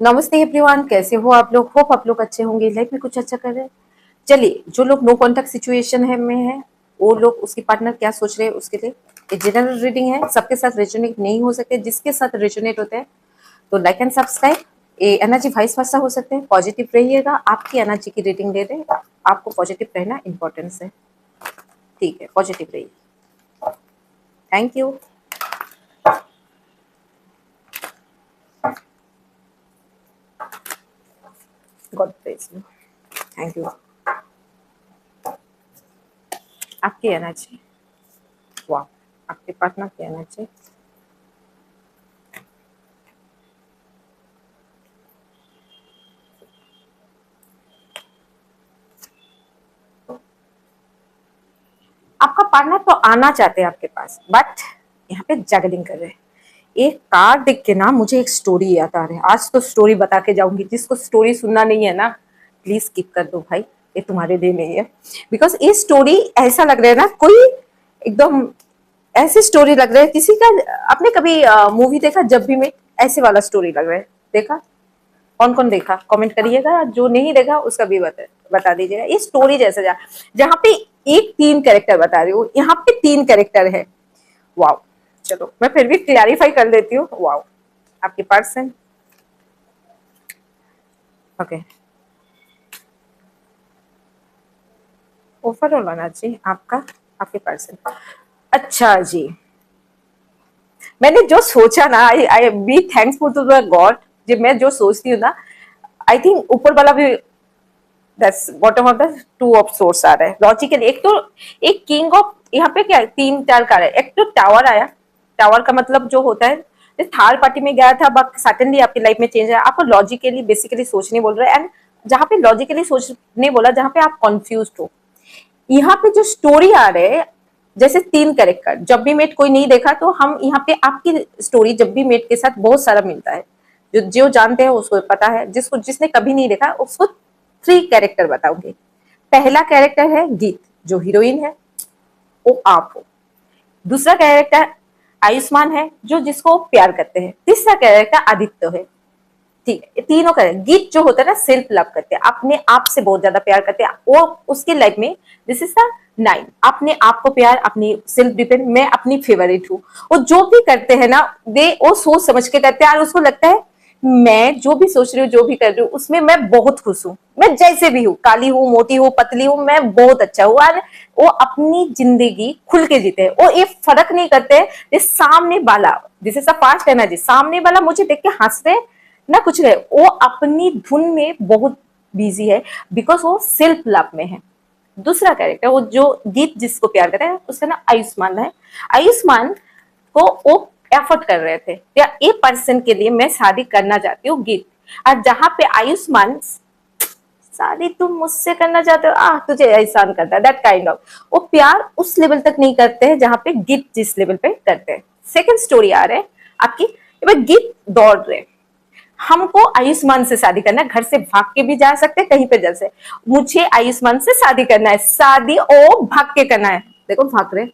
नमस्ते एवरीवन, कैसे हो आप लोग। होप आप लोग अच्छे होंगे, लाइफ में कुछ अच्छा कर रहे हैं। चलिए, जो लोग नो कॉन्टेक्ट सिचुएशन है में है, वो लोग उसकी पार्टनर क्या सोच रहे हैं उसके लिए ये जनरल रीडिंग है। सबके साथ रेजोनेट नहीं हो सकते, जिसके साथ रेजोनेट होते हैं तो लाइक एंड सब्सक्राइब। ये एनर्जी वाइस वर्सा हो सकते हैं। पॉजिटिव रहिएगा, आपकी एनर्जी की रीडिंग दे रहे हैं, आपको पॉजिटिव रहना इंपॉर्टेंस है। ठीक है, पॉजिटिव रहिए। Thank you. God bless you. Thank you. आपकी एनर्जी, वाह, आपके पार्टनर की एनर्जी। आपका पार्टनर तो आना चाहते हैं आपके पास, बट यहाँ पे जगलिंग कर रहे हैं। एक कार्ड देख के ना मुझे एक स्टोरी याद आ रही है। आज तो स्टोरी बता के जाऊंगी। जिसको स्टोरी सुनना नहीं है ना, प्लीज स्किप कर दो भाई, ये तुम्हारे लिए नहीं है। बिकॉज ये स्टोरी ऐसा लग रहा है ना, कोई एकदम ऐसी स्टोरी लग रहा है किसी का। आपने कभी मूवी देखा जब भी मैं, ऐसे वाला स्टोरी लग रहा है। देखा? कौन कौन देखा कमेंट करिएगा, जो नहीं देखा उसका भी बता दीजिएगा। ये स्टोरी जैसा जहाँ पे एक तीन कैरेक्टर बता रही हूँ, यहाँ पे तीन कैरेक्टर है। वाओ। चलो मैं फिर भी क्लैरिफाई कर देती हूँ। वाओ, आपके पर्सन। ओके, ओवरऑल आना जी आपका, आपके पर्सन। अच्छा जी, मैंने जो सोचा ना, I I be thankful to the God. जब मैं जो सोचती हूँ ना, आई थिंक ऊपर वाला भी that's bottom of the to of source आ रहा है लॉजिकली। एक तो एक किंग ऑफ, यहाँ पे क्या है, तीन चार का है। एक तो टावर आया। टावर का मतलब जो होता है, थर्ड पार्टी में गया था, बट सडनली आपकी लाइफ में चेंज है। आपको लॉजिकली बेसिकली सोचने बोल रहे हैं। एंड जहाँ पे लॉजिकली सोचने बोला, जहाँ पे आप कंफ्यूज हो, यहाँ पे जो स्टोरी आ रहे है, जैसे तीन कैरेक्टर। जब भी मेट कोई नहीं देखा तो हम यहाँ पे आपकी स्टोरी जब भी मेट के साथ बहुत सारा मिलता है। जो जो जानते हैं उसको पता है, जिसको जिसने कभी नहीं देखा उसको थ्री कैरेक्टर बताऊंगी। पहला कैरेक्टर है गीत, जो हीरोइन है, वो आप हो। दूसरा कैरेक्टर आयुष्मान है, जो जिसको प्यार करते हैं। तीसरा कैरेक्टर आदित्य है। ठीक है, ये तीनों का गीत जो होता है ना, सेल्फ लव करते हैं, अपने आप से बहुत ज्यादा प्यार करते हैं वो। उसकी लाइफ में दिस इज द नाइन, अपने आप को प्यार, अपनी सेल्फ डिपेंड, मैं अपनी फेवरेट हूँ। वो जो भी करते हैं ना, दे वो सोच समझ के करते हैं, और उसको लगता है मैं जो भी सोच रही हूँ, जो भी कर रही हूँ, उसमें मैं बहुत खुश हूँ। मैं जैसे भी हूँ, काली हूँ, मोटी हूँ, पतली हूँ, मैं बहुत अच्छा हूँ। और वो अपनी जिंदगी खुल के जीते हैं। वो ये फर्क नहीं करते ये सामने वाला, this is the fast energy, सामने वाला मुझे देख के हंस रहे ना, कुछ रहे, वो अपनी धुन में बहुत बिजी है, बिकॉज वो सेल्फ लव में है। दूसरा कैरेक्टर, वो जो गीत जिसको प्यार करता है, उसका नाम आयुष्मान है। आयुष्मान को वो एफर्ट कर रहे थे, या एक पर्सन के लिए मैं शादी करना चाहती हूँ, गीत। और जहां पे आयुष्मान, शादी तुम मुझसे करना चाहते हो, तुझे एहसान करता है, दैट काइंड ऑफ, वो प्यार उस लेवल तक नहीं करते हैं जहां पे गीत जिस लेवल पे करते हैं। सेकंड स्टोरी आ रहे आपकी, गीत दौड़ रहे, हमको आयुष्मान से शादी करना है, घर से भाग के भी जा सकते हैं कहीं पे, जैसे मुझे आयुष्मान से शादी करना है, शादी ओ भाग के करना है। देखो भाग रहे,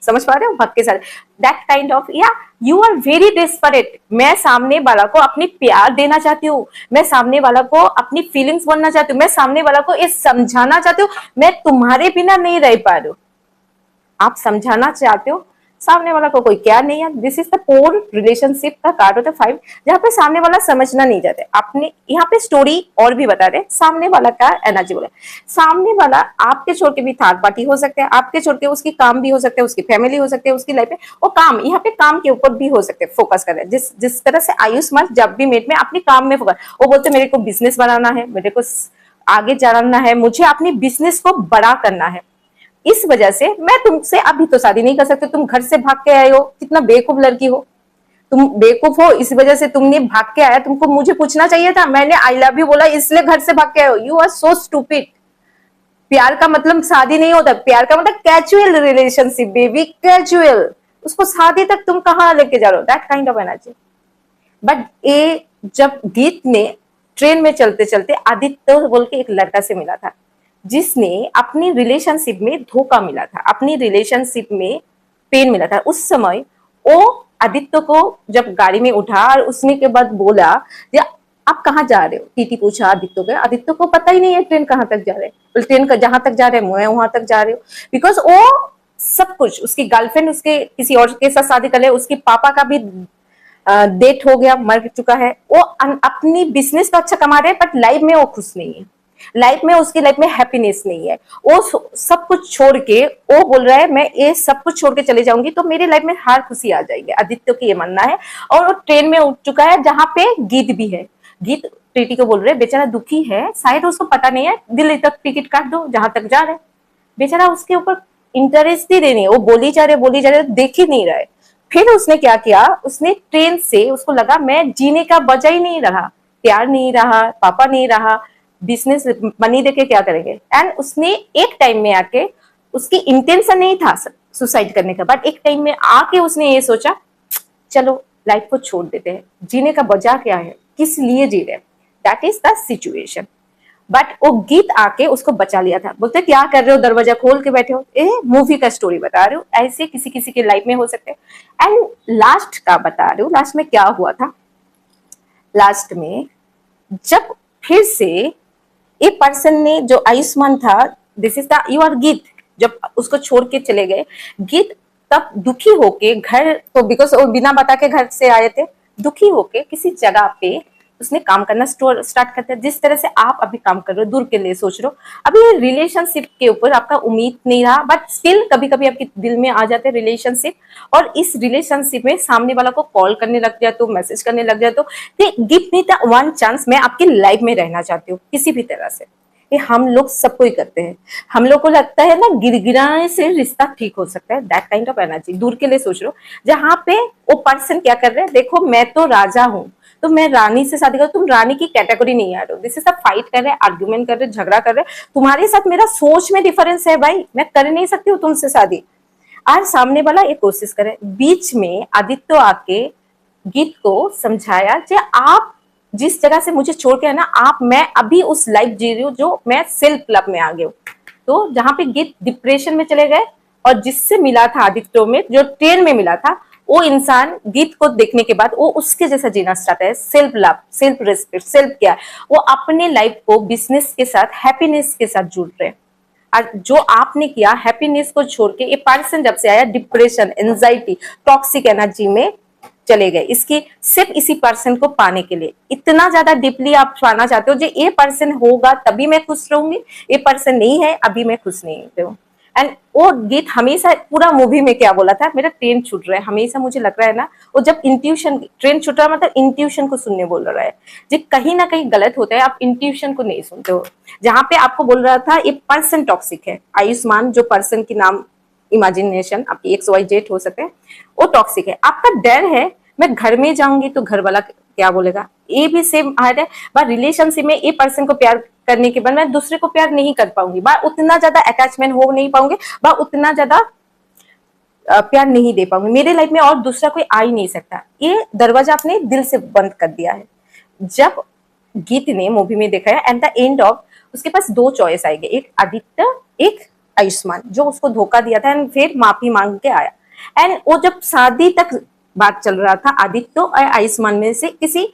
समझ पा रहे हो, भाग के साथ, दैट काइंड ऑफ, या यू आर वेरी डेस्परेट। मैं सामने वाला को अपनी प्यार देना चाहती हूँ, मैं सामने वाला को अपनी फीलिंग्स बोलना चाहती हूँ, मैं सामने वाला को ये समझाना चाहती हूँ, मैं तुम्हारे बिना नहीं रह पा रही हूँ। आप समझाना चाहते हो, सामने वाला को कोई क्या नहीं है। This is the poor relationship का कार्ड होता है 5, जहाँ पे सामने वाला समझना नहीं चाहते। आपने यहाँ पे स्टोरी और भी बता रहे, सामने वाला का एनर्जी बोले, सामने वाला आपके छोड़ के भी थर्ड पार्टी हो सकते हैं, आपके छोड़ के उसकी काम भी हो सकते हैं, उसकी फैमिली हो सकते हैं, उसकी लाइफ में वो काम, यहाँ पे काम के ऊपर भी हो सकते हैं, फोकस कर रहे हैं। जिस जिस तरह से आयुष्मान जब भी मेट में अपने काम में फोकस, वो बोलते मेरे को बिजनेस बनाना है, मेरे को आगे जानना है, मुझे अपने बिजनेस को बड़ा करना है। इस वजह से मैं तुमसे अभी तो शादी नहीं कर सकती, तुम घर से भाग के आए हो, कितना बेवकूफ लड़की हो तुम, बेवकूफ हो, इस वजह से तुमने भाग के आया। तुमको मुझे पूछना चाहिए था, मैंने आई लव यू बोला इसलिए घर से भाग के आए हो। You are so stupid. प्यार का मतलब शादी नहीं होता, प्यार का मतलब कैजुअल रिलेशनशिप बेबी, कैजुअल। उसको शादी तक तुम कहाँ लेके जा रहे हो, that kind of energy. But ये जब गीत ने ट्रेन में चलते चलते आदित्य बोल के एक लड़का से मिला था, जिसने अपनी रिलेशनशिप में धोखा मिला था, अपनी रिलेशनशिप में पेन मिला था। उस समय वो आदित्य को जब गाड़ी में उठा और उसने के बाद बोला, आप कहाँ जा रहे हो? टीटी पूछा आदित्य को। आदित्य को पता ही नहीं है ट्रेन कहाँ तक जा रहे है, ट्रेन का जहां तक जा रहे हैं मैं वहां तक जा रही हूँ। बिकॉज वो सब कुछ, उसकी गर्लफ्रेंड उसके किसी और के साथ शादी कर ले, उसके पापा का भी डेट हो गया, मर चुका है, वो अपनी बिजनेस तो अच्छा कमा रहे हैं बट लाइफ में वो खुश नहीं है, लाइफ में उसकी लाइफ में हैप्पीनेस नहीं है। वो सब कुछ छोड़ के वो बोल रहा है मैं ये सब कुछ छोड़ के चले जाऊंगी तो मेरी लाइफ में हर खुशी आ जाएगी, आदित्य की ये मानना है। और वो ट्रेन में उठ चुका है जहां पे गीत भी है। गीत टीटी को बोल रहे बेचारा दुखी है, शायद उसको पता नहीं है, दिल्ली तक टिकट काट दो जहां तक जा रहे। बेचारा उसके ऊपर इंटरेस्ट ही नहीं है, वो बोली जा रहे देख ही नहीं रहे। फिर उसने क्या किया, उसने ट्रेन से, उसको लगा मैं जीने का वजह ही नहीं रहा, प्यार नहीं रहा, पापा नहीं रहा, बिजनेस मनी देके क्या करेंगे। एंड उसने एक टाइम में आके, उसकी इंटेंशन नहीं था सुसाइड करने का, बट एक टाइम में आके उसने ये सोचा चलो लाइफ को छोड़ देते हैं, जीने का वजह क्या है, किस लिए जी रहे, that is the situation. But वो गीत आके उसको बचा लिया था। बोलते क्या कर रहे हो, दरवाजा खोल के बैठे हो, ए मूवी का स्टोरी बता रहे हो, ऐसे किसी किसी के लाइफ में हो सकते हैं। एंड लास्ट का बता रहे हो, लास्ट में क्या हुआ था। लास्ट में जब फिर से एक पर्सन ने, जो आयुष्मान था, दिस इज द योर गीत, जब उसको छोड़ के चले गए गीत, तब दुखी होके घर, तो बिकॉज वो बिना बता के घर से आए थे, दुखी होके किसी जगह पे उसने काम करना स्टार्ट करते हैं। जिस तरह से आप अभी काम कर रहे हो, दूर के लिए सोच रहे हो, अभी रिलेशनशिप के ऊपर आपका उम्मीद नहीं रहा, बट स्टिल कभी कभी आपके दिल में आ जाते हैं रिलेशनशिप, और इस रिलेशनशिप में सामने वाला को कॉल करने लग जाए तो, मैसेज करने लग जाए तो, give me the one chance, मैं आपकी लाइफ में रहना चाहती हूँ किसी भी तरह से। ये हम लोग सबको ही करते हैं। हम लोग को लगता है ना गिड़गिड़ाने से रिश्ता ठीक हो सकता है, दैट काइंड ऑफ एनर्जी। दूर के लिए सोच लो, जहां पे वो पर्सन क्या कर रहे हैं, देखो मैं तो राजा हूँ तो मैं रानी से शादी करूँ, तुम रानी की कैटेगरी नहीं आ रहे हो, दिस इज अ फाइट कर रहे हैं, आर्ग्यूमेंट कर रहे हैं, झगड़ा कर रहे हैं, तुम्हारे साथ मेरा सोच में डिफरेंस है भाई, मैं कर नहीं सकती हूँ तुमसे शादी। आज सामने वाला ये कोशिश करे, बीच में आदित्य आके गीत को समझाया कि आप जिस जगह से मुझे छोड़ के है ना, आप, मैं अभी उस लाइफ जी रही हूँ जो मैं सेल्फ लव में आ गई हूँ। तो जहां पे गीत डिप्रेशन में चले गए, और जिससे मिला था आदित्य में, जो ट्रेन में मिला था, वो इंसान गीत को देखने के बाद वो उसके जैसा जीना स्टार्ट है, self love, self respect, self care. वो अपने लाइफ को बिजनेस के साथ, हैप्पीनेस के साथ जुड़ रहे हैं। जो आपने किया, हैप्पीनेस को छोड़ के ये पर्सन जब से आया डिप्रेशन, एंजाइटी, टॉक्सिक एनर्जी में चले गए, इसकी सिर्फ इसी पर्सन को पाने के लिए। इतना ज्यादा डीपली आप पाना चाहते हो, जो ये पर्सन होगा तभी मैं खुश रहूंगी, ये पर्सन नहीं है अभी मैं खुश नहीं हूँ। एंड वो गीत हमेशा पूरा मूवी में क्या बोला था, मेरा ट्रेन छूट रहा है, हमेशा मुझे लग रहा है ना, वो जब इंट्यूशन, ट्रेन छूट रहा है मतलब इंट्यूशन को सुनने बोल रहा है, जो कहीं ना कहीं गलत होता है, आप इंट्यूशन को नहीं सुनते हो। जहां पे आपको बोल रहा था ये पर्सन टॉक्सिक है, आयुष्मान जो पर्सन की नाम इमेजिनेशन आपकी XYZ हो सकते हैं, वो टॉक्सिक है। आपका डर है मैं घर में जाऊंगी तो घर वाला क्या बोलेगा, ये भी सेम आ रहा है। बट रिलेशनशिप में ये पर्सन को प्यार करने के बाद मैं दूसरे को प्यार नहीं कर पाऊंगी, बा उतना ज्यादा अटैचमेंट हो नहीं पाऊंगी, बा उतना ज्यादा प्यार नहीं दे पाऊंगी, मेरे लाइफ में और दूसरा कोई आ ही नहीं सकता। ये दरवाजा अपने दिल से बंद कर दिया है। जब गीत ने मूवी में देखा है, एट द एंड ऑफ उसके पास दो चॉइस आएंगे, एक आदित्य, एक आयुष्मान, जो उसको धोखा दिया था, एंड फिर माफी मांग के आया। एंड वो जब शादी तक बात चल रहा था, आदित्य और आयुष्मान में से किसी,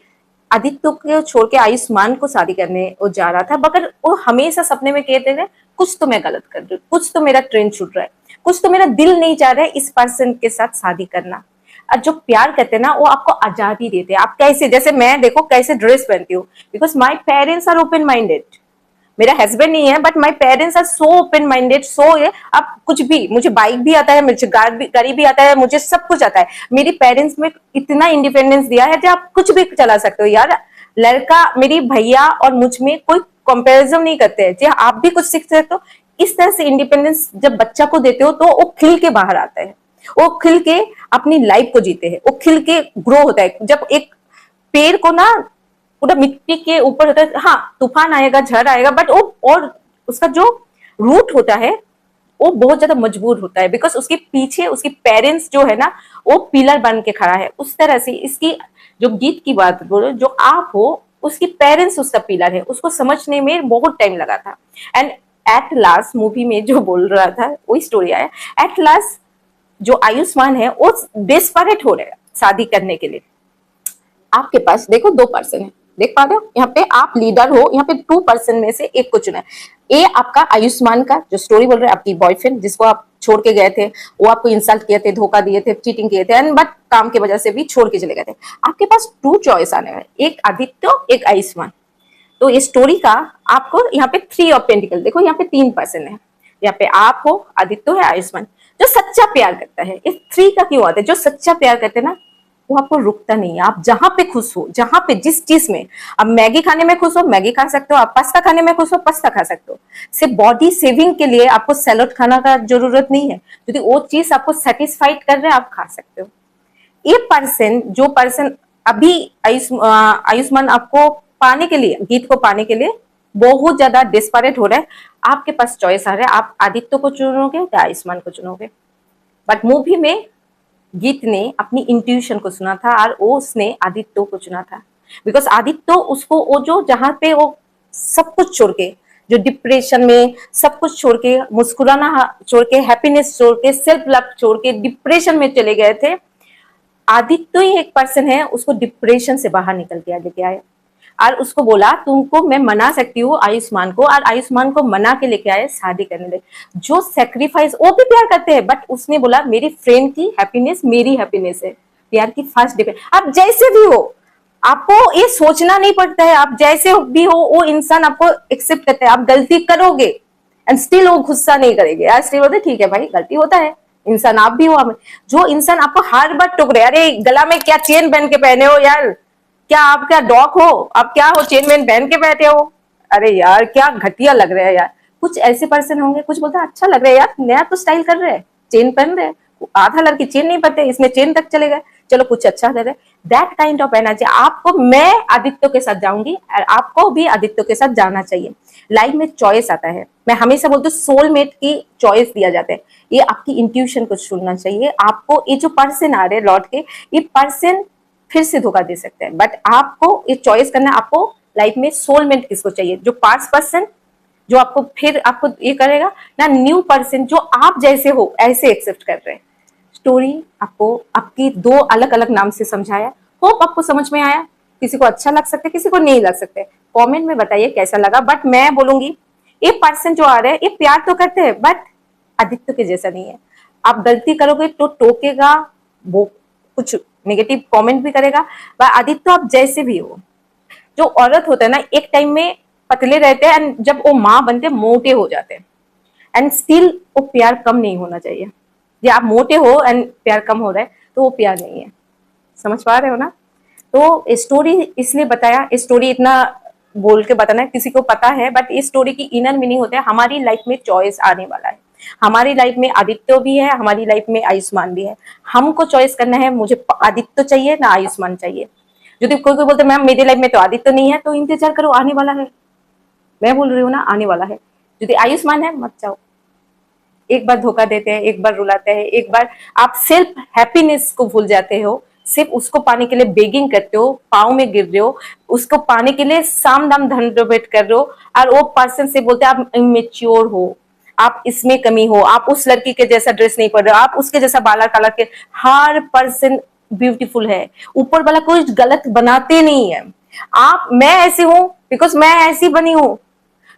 आदित्य को छोड़ के आयुष्मान को शादी करने वो जा रहा था, मगर वो हमेशा सपने में कहते थे कुछ तो मैं गलत कर रही हूँ, कुछ तो मेरा ट्रेन छूट रहा है, कुछ तो मेरा दिल नहीं चाह रहा है इस पर्सन के साथ शादी करना। और जो प्यार करते हैं ना, वो आपको आजादी देते हैं। आप कैसे, जैसे मैं देखो कैसे ड्रेस पहनती हूँ, because my parents are open minded. मेरा हस्बैंड नहीं है but my parents are so open minded, so ये अब कुछ भी, मुझे बाइक भी आता है, मुझे गाड़ी भी आता है, मुझे सब कुछ आता है। मेरी पेरेंट्स में इतना इंडिपेंडेंस दिया है कि आप कुछ भी चला सकते हो यार। लड़का, मेरी भैया और मुझ में कोई कंपैरिजन नहीं करते हैं, जी आप भी कुछ सीख सकते हो। इस तरह से इंडिपेंडेंस जब बच्चा को देते हो तो वो खिल के बाहर आता है, वो खिल के अपनी लाइफ को जीते हैं, वो खिल के ग्रो होता है। जब एक पेड़ को ना पूरा मिट्टी के ऊपर होता है, हाँ तूफान आएगा, झड़ आएगा, बट वो, और उसका जो रूट होता है वो बहुत ज्यादा मजबूत होता है, बिकॉज उसके पीछे उसके पेरेंट्स जो है ना, वो पिलर बन के खड़ा है। उस तरह से इसकी जो गीत की बात बोलो, जो आप हो उसकी पेरेंट्स उसका पिलर है, उसको समझने में बहुत टाइम लगा था। एंड एट लास्ट मूवी में जो बोल रहा था वही स्टोरी आया, एट लास्ट जो आयुष्मान है वो डेस्परेट हो रहा है शादी करने के लिए। आपके पास देखो दो पर्सन है, देख पा रहे हो, यहाँ पे आप लीडर हो, यहाँ पे 2% में से एक को चुना है। ए आपका आयुष्मान का जो स्टोरी बोल रहे हैं, आपकी बॉयफ्रेंड जिसको आप छोड़ के गए थे, वो आपको इंसल्ट किए थे, धोखा दिए थे, चीटिंग किए थे, एंड बट काम की वजह से भी छोड़ के चले गए थे। आपके पास 2 चॉइस आने हैं, एक आदित्य, एक आयुष्मान। तो इस स्टोरी का आपको यहाँ पे 3 ऑफ पेंटिकल, देखो यहाँ पे 3% है, यहाँ पे आप हो, आदित्य है, आयुष्मान। जो सच्चा प्यार करता है, इस 3 का क्यों आता है? जो सच्चा प्यार करते हैं ना, वो आपको रुकता नहीं है। आप जहां पे खुश हो, जहां पे जिस चीज में, अब मैगी खाने में खुश हो मैगी खा सकते हो, आप पास्ता खाने में खुश हो पास्ता खा सकते हो। सिर्फ बॉडी सेविंग के लिए आपको सैलड खाना का जरूरत नहीं है, यदि वो चीज आपको सेटिस्फाइड कर रहे हैं आप खा सकते हो। ये पर्सन, जो पर्सन अभी आयुष्मान आपको पाने के लिए, गीत को पाने के लिए बहुत ज्यादा डिस्परेट हो रहा है, आपके पास चॉइस आ रहा है, आप आदित्य को चुनोगे या आयुष्मान को चुनोगे। बट मूवी में गीत ने अपनी इंट्यूशन को सुना था और वो उसने आदित्य को चुना था। बिकॉज आदित्य उसको, वो जो जहां पे वो सब कुछ छोड़ के, जो डिप्रेशन में सब कुछ छोड़ के, मुस्कुराना छोड़ के, हैप्पीनेस छोड़ के, सेल्फ लव छोड़ के डिप्रेशन में चले गए थे, आदित्य ही एक पर्सन है उसको डिप्रेशन से बाहर निकल के लेके आया और उसको बोला तुमको मैं मना सकती हूँ आयुष्मान को, और आयुष्मान को मना के लेके आए शादी करने लगे। जो सेक्रीफाइस, वो भी प्यार करते हैं, बट उसने बोला मेरी फ्रेंड की हैप्पीनेस मेरी हैप्पीनेस है, प्यार की फर्स्ट डिपेंड। आप जैसे भी हो, आपको ये सोचना नहीं पड़ता है, आप जैसे भी हो वो इंसान आपको एक्सेप्ट करता है। आप गलती करोगे एंड स्टिल वो गुस्सा नहीं करेंगे, यार स्टिल बोलते ठीक है भाई गलती होता है, इंसान आप भी हो। जो इंसान आपको हर बार टोक रहे, अरे गला में क्या चेन पहन के पहने हो यार, क्या आप क्या डॉग हो, आप क्या हो चेन वेन पहन के बैठे हो, अरे यार क्या घटिया लग रहा है यार। कुछ ऐसे पर्सन होंगे, कुछ बोलते हैं अच्छा लग रहा है यार, नया तो स्टाइल कर रहे हैं, चेन पहन रहे हैं, आधा लड़की चेन नहीं पहनते, इसमें चेन तक चले गए, चलो कुछ अच्छा कर रहे। दैट काइंड ऑफ एनर्जी आपको, मैं आदित्य के साथ जाऊंगी और आपको भी आदित्य के साथ जाना चाहिए। लाइफ में चॉइस आता है, मैं हमेशा बोलती हूँ सोलमेट की चॉइस दिया जाता है, ये आपकी इंट्यूशन को सुनना चाहिए आपको। ये जो पर्सन आ रहे लौट के, ये पर्सन फिर से धोखा दे सकते हैं, बट आपको ये चॉइस करना, आपको लाइफ में सोलमेट किसको चाहिए, जो पास्ट पर्सन जो आपको फिर आपको ये करेगा ना, न्यू पर्सन जो आप जैसे हो ऐसे एक्सेप्ट कर रहे हैं। स्टोरी आपको आपकी 2 अलग अलग नाम से समझाया, होप आपको समझ में आया। किसी को अच्छा लग सकता है, किसी को नहीं लग सकता है, कमेंट में बताइए कैसा लगा। बट मैं बोलूंगी ये पर्सन जो आ रहे हैं ये प्यार तो करते हैं, बट आदित्य के जैसा नहीं है। आप गलती करोगे तो टोकेगा, वो कुछ नेगेटिव कमेंट भी करेगा, पर आदित्य आप जैसे भी हो। जो औरत होता है ना, एक टाइम में पतले रहते हैं एंड जब वो माँ बनते हैं मोटे हो जाते हैं, एंड स्टिल वो प्यार कम नहीं होना चाहिए। ये आप मोटे हो एंड प्यार कम हो रहा है तो वो प्यार नहीं है, समझ पा रहे हो ना। तो स्टोरी इसलिए बताया, स्टोरी इतना बोल के बताना है, किसी को पता है, बट इस स्टोरी की इनर मीनिंग होता है हमारी लाइफ में चॉइस आने वाला है, हमारी लाइफ में आदित्य भी है, हमारी लाइफ में आयुष्मान भी है। हमको चॉइस करना है, मुझे आदित्य चाहिए ना आयुष्मान चाहिए। यदि कोई कोई बोलते मैम मेरी लाइफ में तो आदित्य नहीं है, तो इंतजार करो, आने वाला है, मैं बोल रही हूँ ना आने वाला है। यदि आयुष्मान है मत जाओ, एक बार धोखा देते हैं, एक बार रुलाते हैं, एक बार आप सेल्फ हैप्पीनेस को भूल जाते हो, सिर्फ उसको पाने के लिए बेगिंग करते हो, पाँव में गिर रहे हो, उसको पाने के लिए साम दाम दंडोबेट कर रहे हो, और वो पर्सन से बोलते हैं आप इमेच्योर हो, आप इसमें कमी हो, आप उस लड़की के जैसा ड्रेस नहीं पहन रहे हो, आप उसके जैसा बाला काला के। हर पर्सन ब्यूटीफुल है, ऊपर वाला कोई गलत बनाते नहीं है। आप, मैं ऐसी हूं बिकॉज मैं ऐसी बनी हूं,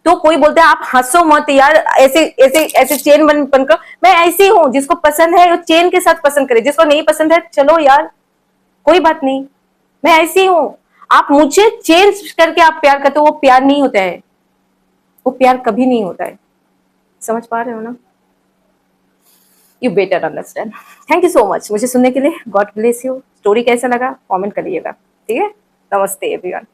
तो कोई बोलता है आप हंसो मत यार, ऐसे ऐसे ऐसे चेन बनकर, मैं ऐसी हूँ, जिसको पसंद है वो चेन के साथ पसंद करे, जिसको नहीं पसंद है चलो यार कोई बात नहीं, मैं ऐसी हूँ। आप मुझे चेंज करके आप प्यार करते हो, वो प्यार नहीं होता है, वो प्यार कभी नहीं होता है, समझ पा रहे हो ना। You better understand. Thank you so much मुझे सुनने के लिए, गॉड ब्लेस यू। स्टोरी कैसा लगा कमेंट करिएगा, ठीक है। नमस्ते एवरीवन।